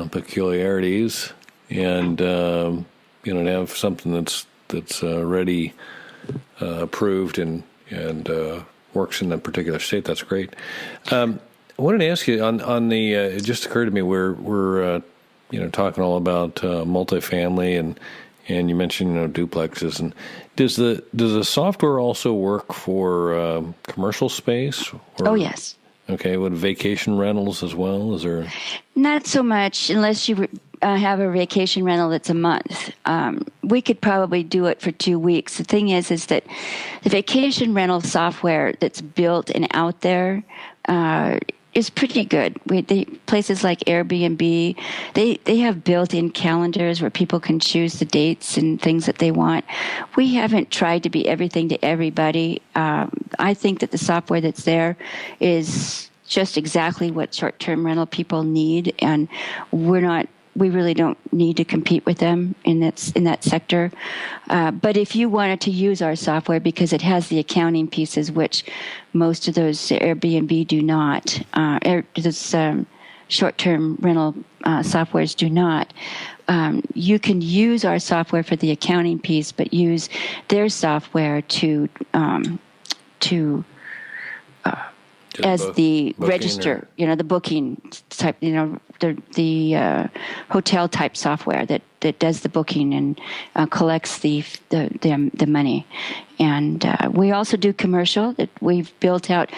C: peculiarities, and to have something that's ready approved and works in that particular state. That's great. I wanted to ask you on the. It just occurred to me we're talking all about multifamily and you mentioned duplexes, and does the software also work for commercial space?
A: Oh yes.
C: Okay, with vacation rentals as well? Is there?
A: Not so much, unless you have a vacation rental that's a month. We could probably do it for 2 weeks. The thing is that the vacation rental software that's built and out there is pretty good. Places like Airbnb, they have built-in calendars where people can choose the dates and things that they want. We haven't tried to be everything to everybody. I think that the software that's there is just exactly what short-term rental people need, and we really don't need to compete with them in that sector. But if you wanted to use our software because it has the accounting pieces, which most of those Airbnb do not, those short-term rental softwares do not, you can use our software for the accounting piece, but use their software to as the register, the booking type, the hotel type software that does the booking and collects the money. And we also do commercial that we've built out.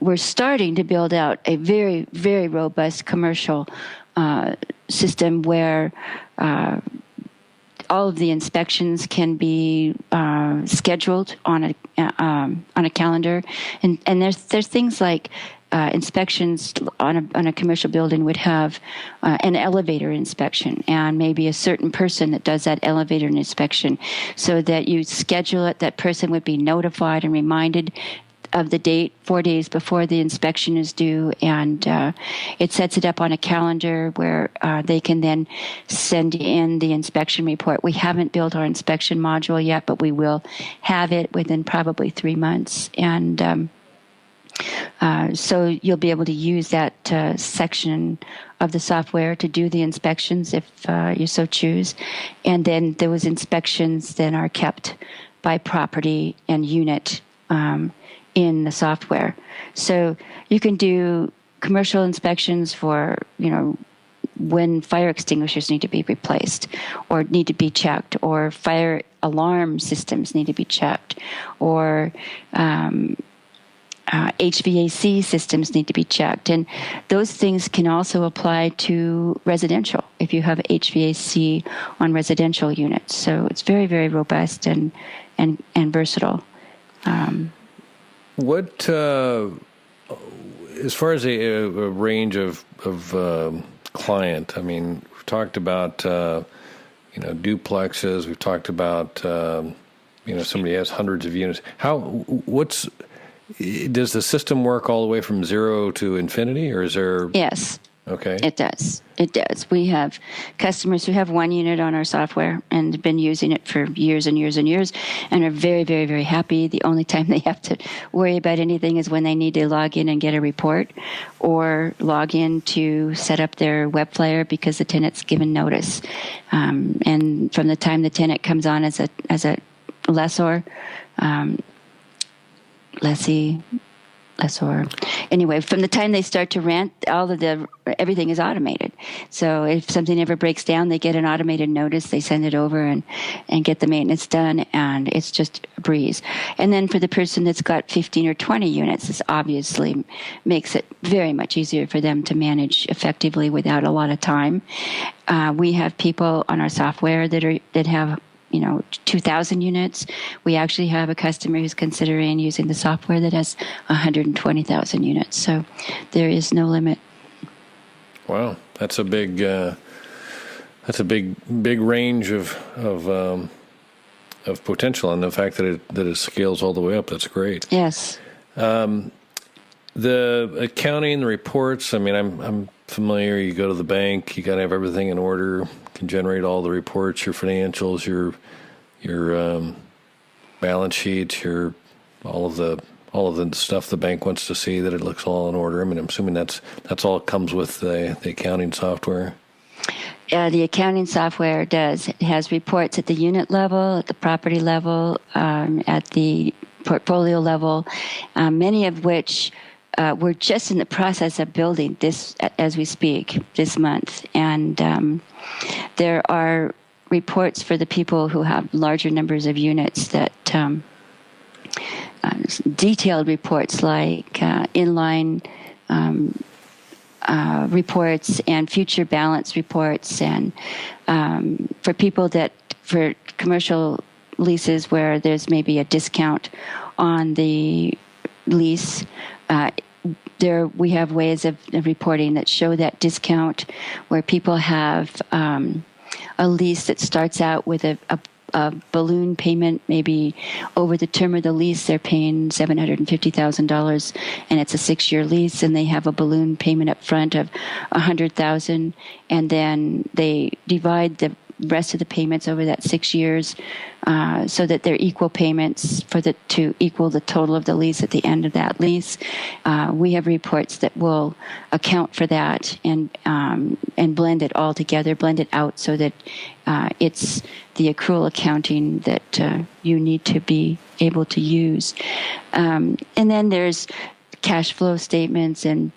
A: We're starting to build out a very, very robust commercial system where all of the inspections can be scheduled on a calendar, and there's things like inspections on a commercial building would have an elevator inspection, and maybe a certain person that does that elevator inspection, so that you schedule it. That person would be notified and reminded of the date 4 days before the inspection is due, and it sets it up on a calendar where they can then send in the inspection report. We haven't built our inspection module yet, but we will have it within probably 3 months, and so you'll be able to use that section of the software to do the inspections if you so choose, and then those inspections then are kept by property and unit in the software. So you can do commercial inspections for, when fire extinguishers need to be replaced or need to be checked, or fire alarm systems need to be checked, or HVAC systems need to be checked. And those things can also apply to residential if you have HVAC on residential units. So it's very, very robust and versatile.
C: What, as far as a range of client, I mean, we've talked about, duplexes. We've talked about, somebody has hundreds of units. Does the system work all the way from 0 to infinity, or is there?
A: Yes.
C: Okay.
A: It does. We have customers who have 1 unit on our software and have been using it for years and years and years and are very, very, very happy. The only time they have to worry about anything is when they need to log in and get a report, or log in to set up their web flyer because the tenant's given notice. And from the time the tenant comes on as a lessor, anyway, from the time they start to rent, everything is automated. So if something ever breaks down, they get an automated notice, they send it over and get the maintenance done, and it's just a breeze. And then for the person that's got 15 or 20 units, this obviously makes it very much easier for them to manage effectively without a lot of time. We have people on our software that have 2,000 units. We actually have a customer who's considering using the software that has 120,000 units. So there is no limit.
C: Wow, that's a big range of potential, and the fact that it scales all the way up. That's great.
A: Yes.
C: The accounting, the reports. I mean, I'm familiar. You go to the bank, you got to have everything in order. Can generate all the reports, your financials, your balance sheets, all of the stuff the bank wants to see, that it looks all in order. I mean, I'm assuming that's all comes with the accounting software.
A: The accounting software does. It has reports at the unit level, at the property level, at the portfolio level, many of which we're just in the process of building this as we speak this month. And there are reports for the people who have larger numbers of units that detailed reports like inline reports and future balance reports, and for people for commercial leases where there's maybe a discount on the lease, we have ways of reporting that show that discount, where people have a lease that starts out with a balloon payment. Maybe over the term of the lease they're paying $750,000, and it's a 6-year lease, and they have a balloon payment up front of $100,000, and then they divide the rest of the payments over that 6 years, so that they're equal payments to equal the total of the lease at the end of that lease. We have reports that will account for that and blend it all together, blend it out so that it's the accrual accounting that you need to be able to use. And then there's cash flow statements and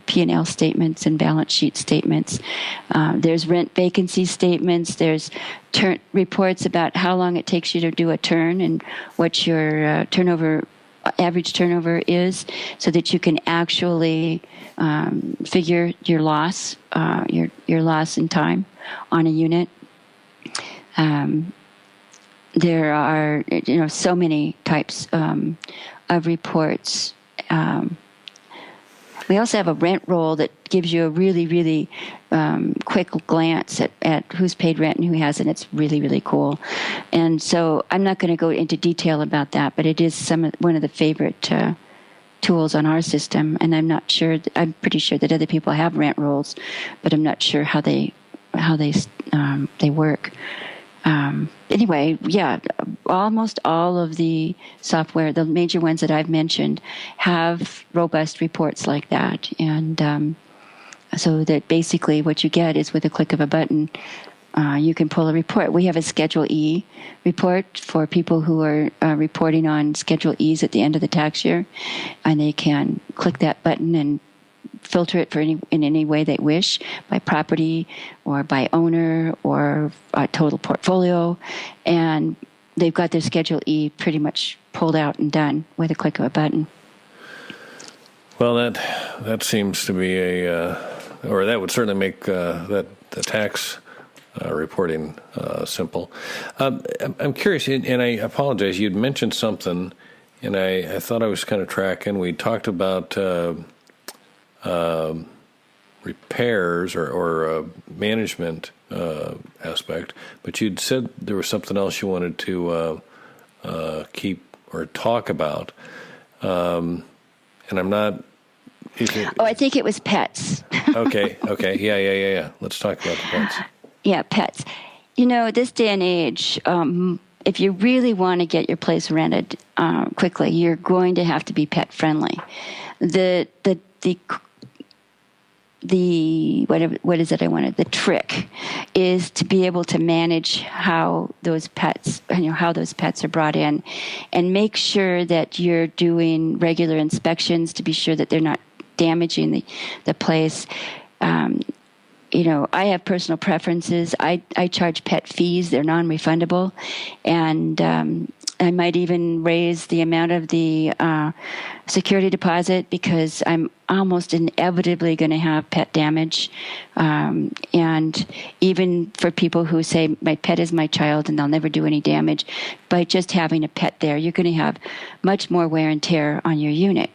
A: P&L statements and balance sheet statements. There's rent vacancy statements. There's reports about how long it takes you to do a turn and what your average turnover is, so that you can actually figure your loss, your loss in time on a unit. There are so many types of reports. We also have a rent roll that gives you a really, really quick glance at who's paid rent and who hasn't. It's really, really cool. And so I'm not going to go into detail about that, but it is one of the favorite tools on our system. And I'm pretty sure that other people have rent rolls, but I'm not sure how they work. Anyway, yeah, almost all of the software, the major ones that I've mentioned, have robust reports like that. And so that basically what you get is, with a click of a button, you can pull a report. We have a Schedule E report for people who are reporting on Schedule E's at the end of the tax year, and they can click that button and filter it in any way they wish, by property or by owner or total portfolio, and they've got their Schedule E pretty much pulled out and done with a click of a button.
C: Well, that seems to be or that would certainly make the tax reporting simple. I'm curious, and I apologize, you'd mentioned something, and I thought I was kind of tracking. We talked about repairs or management aspect, but you'd said there was something else you wanted to keep or talk about, and I'm not.
A: I think it was pets.
C: Okay, yeah. Let's talk about the pets.
A: Yeah, pets. This day and age, if you really want to get your place rented quickly, you're going to have to be pet friendly. The trick is to be able to manage how those pets are brought in, and make sure that you're doing regular inspections to be sure that they're not damaging the place. I have personal preferences. I charge pet fees. They're non-refundable. And I might even raise the amount of the security deposit, because I'm almost inevitably going to have pet damage. And even for people who say, my pet is my child and they'll never do any damage, by just having a pet there, you're going to have much more wear and tear on your unit.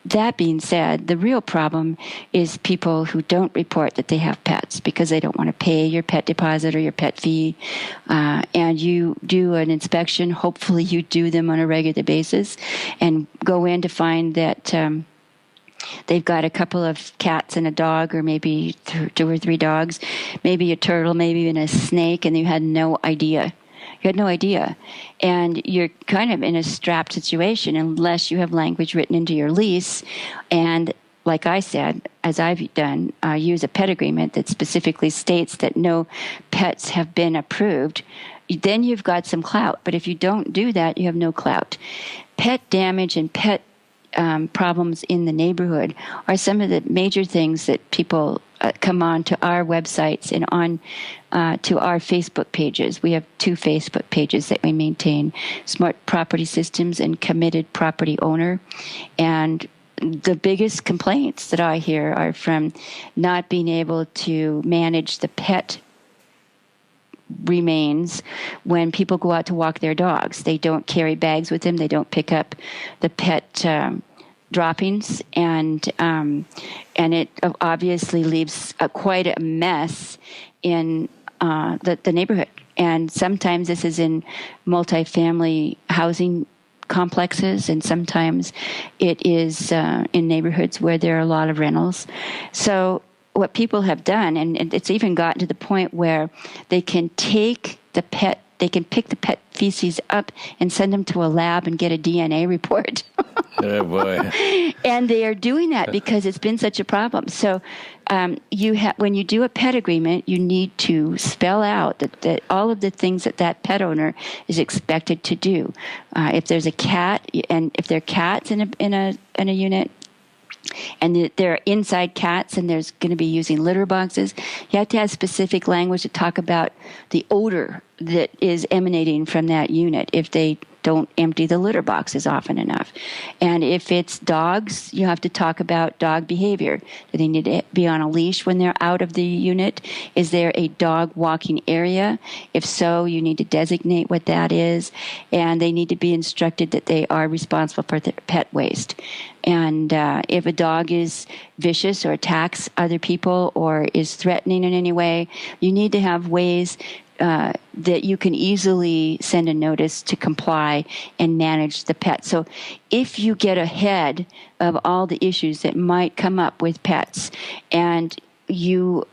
A: That being said, the real problem is people who don't report that they have pets because they don't want to pay your pet deposit or your pet fee. And you do an inspection. Hopefully you do them on a regular basis and go in to find that they've got a couple of cats and a dog, or maybe 2 or 3 dogs, maybe a turtle, maybe even a snake, and you had no idea. You had no idea. And you're kind of in a strapped situation unless you have language written into your lease. And like I said, as I've done, use a pet agreement that specifically states that no pets have been approved, then you've got some clout. But if you don't do that, you have no clout. Pet damage and pet problems in the neighborhood are some of the major things that people come on to our websites and on to our Facebook pages. We have 2 Facebook pages that we maintain, Smart Property Systems and Committed Property Owner. And the biggest complaints that I hear are from not being able to manage the pet remains when people go out to walk their dogs. They don't carry bags with them. They don't pick up the pet droppings, and it obviously leaves quite a mess in the neighborhood. And sometimes this is in multifamily housing complexes, and sometimes it is in neighborhoods where there are a lot of rentals. So what people have done, and it's even gotten to the point where they can pick the pet feces up and send them to a lab and get a DNA report.
C: Oh, boy.
A: And they are doing that because it's been such a problem. So when you do a pet agreement, you need to spell out that all of the things that pet owner is expected to do. If there's a cat, and if there are cats in a unit, and there are inside cats, and there's going to be using litter boxes, you have to have specific language to talk about the odor that is emanating from that unit if they don't empty the litter boxes often enough. And if it's dogs, you have to talk about dog behavior. Do they need to be on a leash when they're out of the unit? Is there a dog walking area? If so, you need to designate what that is. And they need to be instructed that they are responsible for their pet waste. And if a dog is vicious or attacks other people or is threatening in any way, you need to have ways that you can easily send a notice to comply and manage the pet. So if you get ahead of all the issues that might come up with pets, and you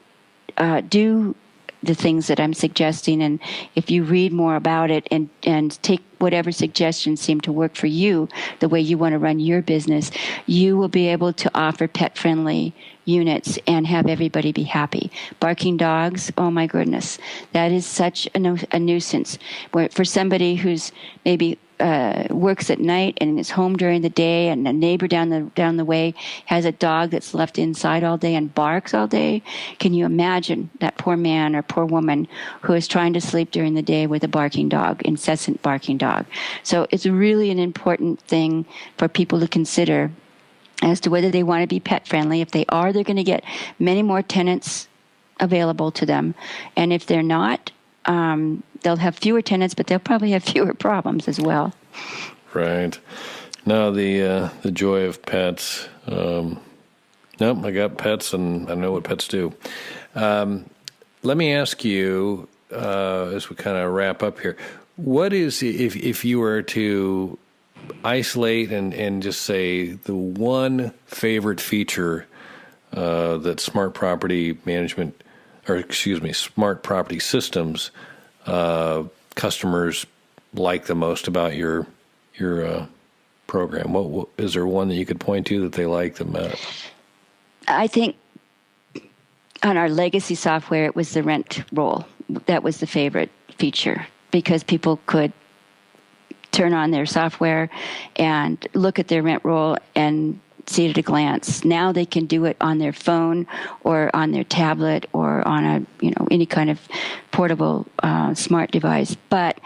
A: do the things that I'm suggesting, and if you read more about it and take whatever suggestions seem to work for you, the way you want to run your business, you will be able to offer pet-friendly units and have everybody be happy. Barking dogs, oh my goodness, that is such a nuisance. For somebody who's maybe works at night and is home during the day, and a neighbor down the way has a dog that's left inside all day and barks all day, can you imagine that poor man or poor woman who is trying to sleep during the day with a barking dog, incessant barking dog? So it's really an important thing for people to consider as to whether they want to be pet friendly. If they are, they're going to get many more tenants available to them. And if they're not, they'll have fewer tenants, but they'll probably have fewer problems as well.
C: Right. No, the joy of pets. Nope, I got pets, and I know what pets do. Let me ask you, as we kind of wrap up here, what is, if you were to isolate and just say the one favorite feature that smart property management, smart property systems customers like the most about your program? What is there one that you could point to that they like the most?
A: I think on our legacy software, it was the rent roll. That was the favorite feature, because people could turn on their software and look at their rent roll and see it at a glance. Now they can do it on their phone or on their tablet or on any kind of portable smart device. But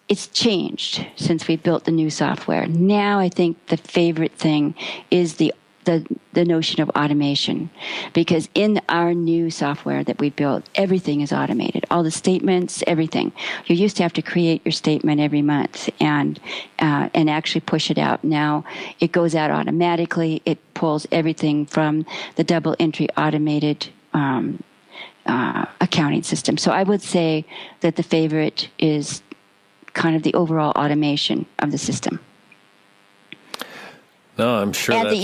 A: it's changed since we built the new software. Now I think the favorite thing is the notion of automation, because in our new software that we built, everything is automated. All the statements, everything. You used to have to create your statement every month and actually push it out. Now it goes out automatically. It pulls everything from the double entry automated accounting system. So I would say that the favorite is kind of the overall automation of the system.
C: No, I'm sure.
A: And the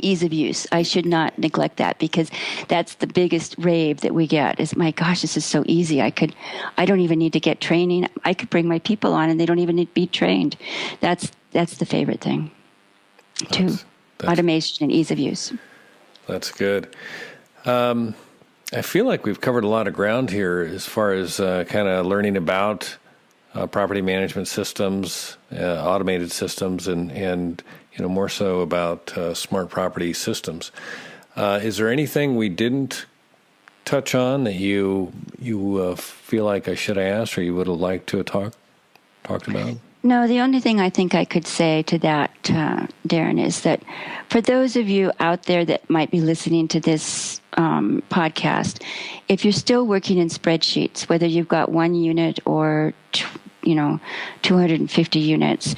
A: ease of use. I should not neglect that, because that's the biggest rave that we get is, my gosh, this is so easy. I don't even need to get training. I could bring my people on and they don't even need to be trained. That's the favorite thing too. automation and ease of use.
C: That's good. I feel like we've covered a lot of ground here as far as kind of learning about property management systems, automated systems, and more so about smart property systems. Is there anything we didn't touch on that you feel like I should have asked or you would have liked to have talked about?
A: No, the only thing I think I could say to that, Darren, is that for those of you out there that might be listening to this podcast, if you're still working in spreadsheets, whether you've got 1 unit or 250 units,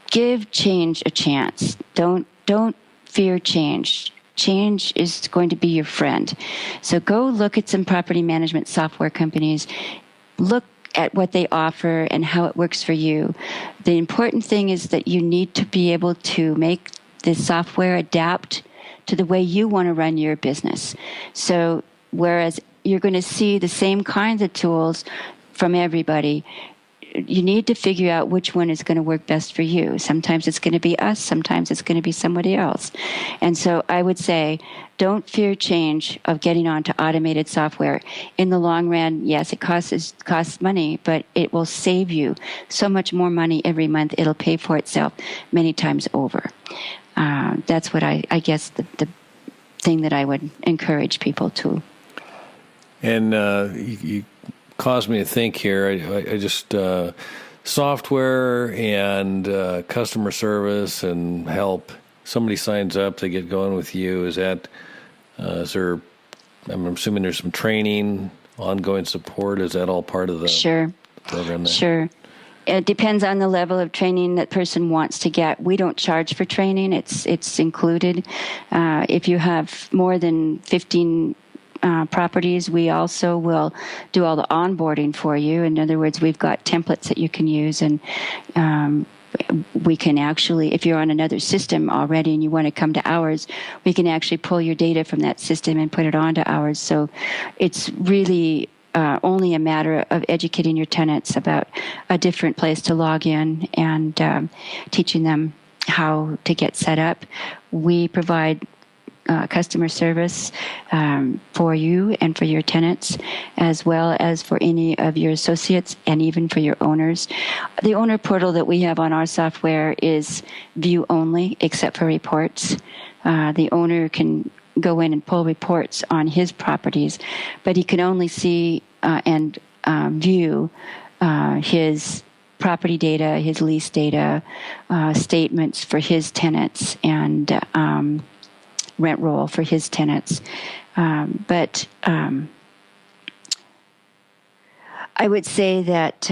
A: give change a chance. Don't fear change. Change is going to be your friend. So go look at some property management software companies. Look at what they offer and how it works for you. The important thing is that you need to be able to make the software adapt to the way you want to run your business. So whereas you're going to see the same kinds of tools from everybody, you need to figure out which one is going to work best for you. Sometimes it's going to be us, sometimes it's going to be somebody else. And so I would say, don't fear change of getting onto automated software. In the long run, yes, it costs money, but it will save you so much more money every month. It'll pay for itself many times over. That's what I guess the thing that I would encourage people to.
C: And you caused me to think here. I just software and customer service and help. Somebody signs up, they get going with you. Is there? I'm assuming there's some training, ongoing support. Is that all part of the program there?
A: Sure. It depends on the level of training that person wants to get. We don't charge for training. It's included. If you have more than 15 properties, we also will do all the onboarding for you. In other words, we've got templates that you can use, and we can actually, if you're on another system already and you want to come to ours, we can actually pull your data from that system and put it onto ours. So it's really only a matter of educating your tenants about a different place to log in and teaching them how to get set up. We provide customer service for you and for your tenants, as well as for any of your associates and even for your owners. The owner portal that we have on our software is view only, except for reports. The owner can go in and pull reports on his properties, but he can only see and view his property data, his lease data, statements for his tenants, and rent roll for his tenants. But I would say that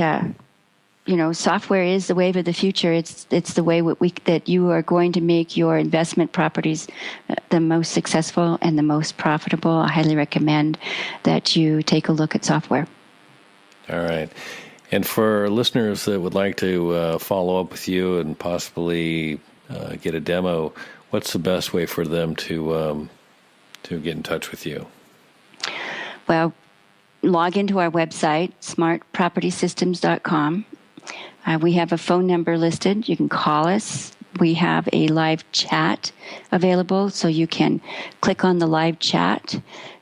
A: software is the wave of the future. It's the way that you are going to make your investment properties the most successful and the most profitable. I highly recommend that you take a look at software.
C: All right. And for listeners that would like to follow up with you and possibly get a demo, what's the best way for them to get in touch with you?
A: Well, log into our website, smartpropertysystems.com. We have a phone number listed. You can call us. We have a live chat available, so you can click on the live chat.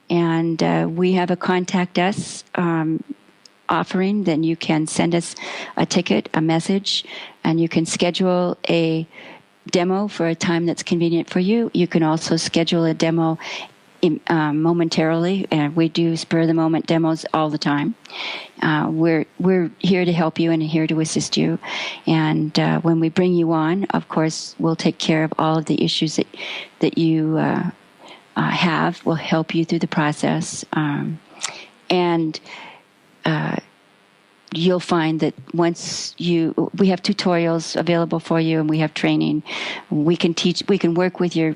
A: And we have a contact us offering. Then you can send us a ticket, a message, and you can schedule a demo for a time that's convenient for you. You can also schedule a demo momentarily, and we do spur-of-the-moment demos all the time. We're here to help you and here to assist you. And when we bring you on, of course, we'll take care of all of the issues that you have. We'll help you through the process. And you'll find that once we have tutorials available for you, and we have training. We can work with your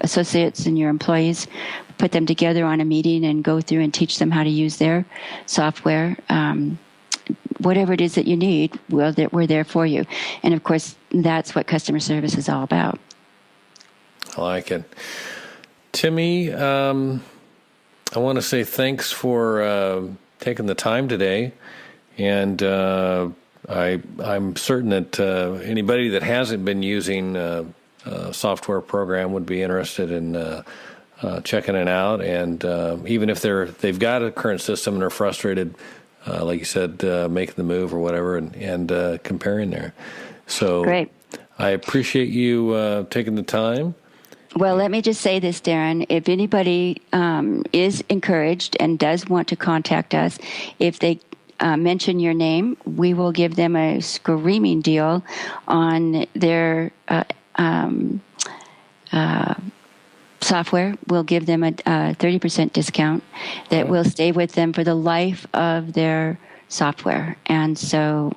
A: associates and your employees, put them together on a meeting and go through and teach them how to use their software. Whatever it is that you need, we're there for you. And of course, that's what customer service is all about.
C: I like it. Timmi, I want to say thanks for taking the time today. And I'm certain that anybody that hasn't been using software program would be interested in checking it out. And even if they've got a current system and are frustrated, like you said, making the move or whatever, and comparing there. So
A: Great.
C: I appreciate you taking the time.
A: Well, let me just say this, Darren. If anybody is encouraged and does want to contact us, if they mention your name, we will give them a screaming deal on their software. We'll give them a 30% discount that will stay with them for the life of their software. And so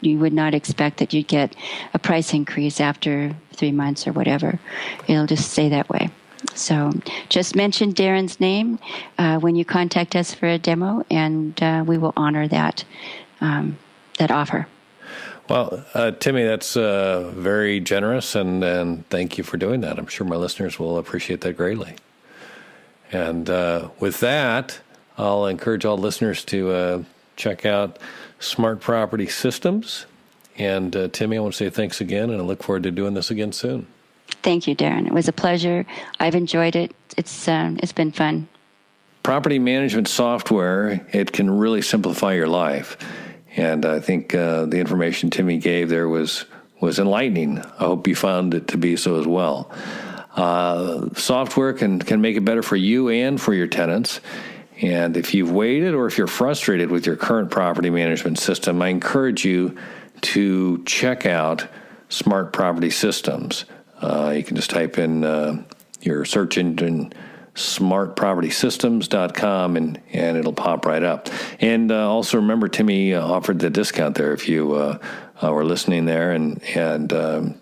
A: you would not expect that you'd get a price increase after 3 months or whatever. It'll just stay that way. So just mention Darren's name when you contact us for a demo, and we will honor that offer.
C: Well, Timmi, that's very generous, and thank you for doing that. I'm sure my listeners will appreciate that greatly. And with that, I'll encourage all listeners to check out Smart Property Systems. And Timmi, I want to say thanks again, and I look forward to doing this again soon.
A: Thank you, Darren. It was a pleasure. I've enjoyed it. It's been fun.
C: Property management software, it can really simplify your life. And I think the information Timmi gave there was enlightening. I hope you found it to be so as well. Software can make it better for you and for your tenants. And if you've waited or if you're frustrated with your current property management system, I encourage you to check out Smart Property Systems. You can just type in your search engine smartpropertysystems.com and it'll pop right up. And also remember, Timmi offered the discount there if you were listening there and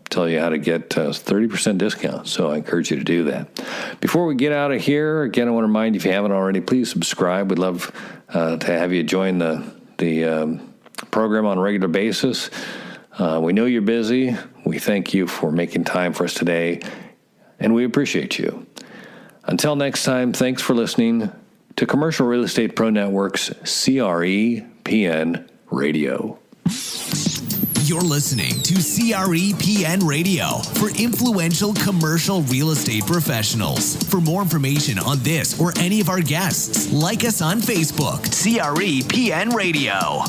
C: tell you how to get 30% discount. So I encourage you to do that. Before we get out of here, again, I want to remind you, if you haven't already, please subscribe. We'd love to have you join the program on a regular basis. We know you're busy. We thank you for making time for us today, and we appreciate you. Until next time, thanks for listening to Commercial Real Estate Pro Network's CREPN Radio.
B: You're listening to CREPN Radio for influential commercial real estate professionals. For more information on this or any of our guests, like us on Facebook, CREPN Radio.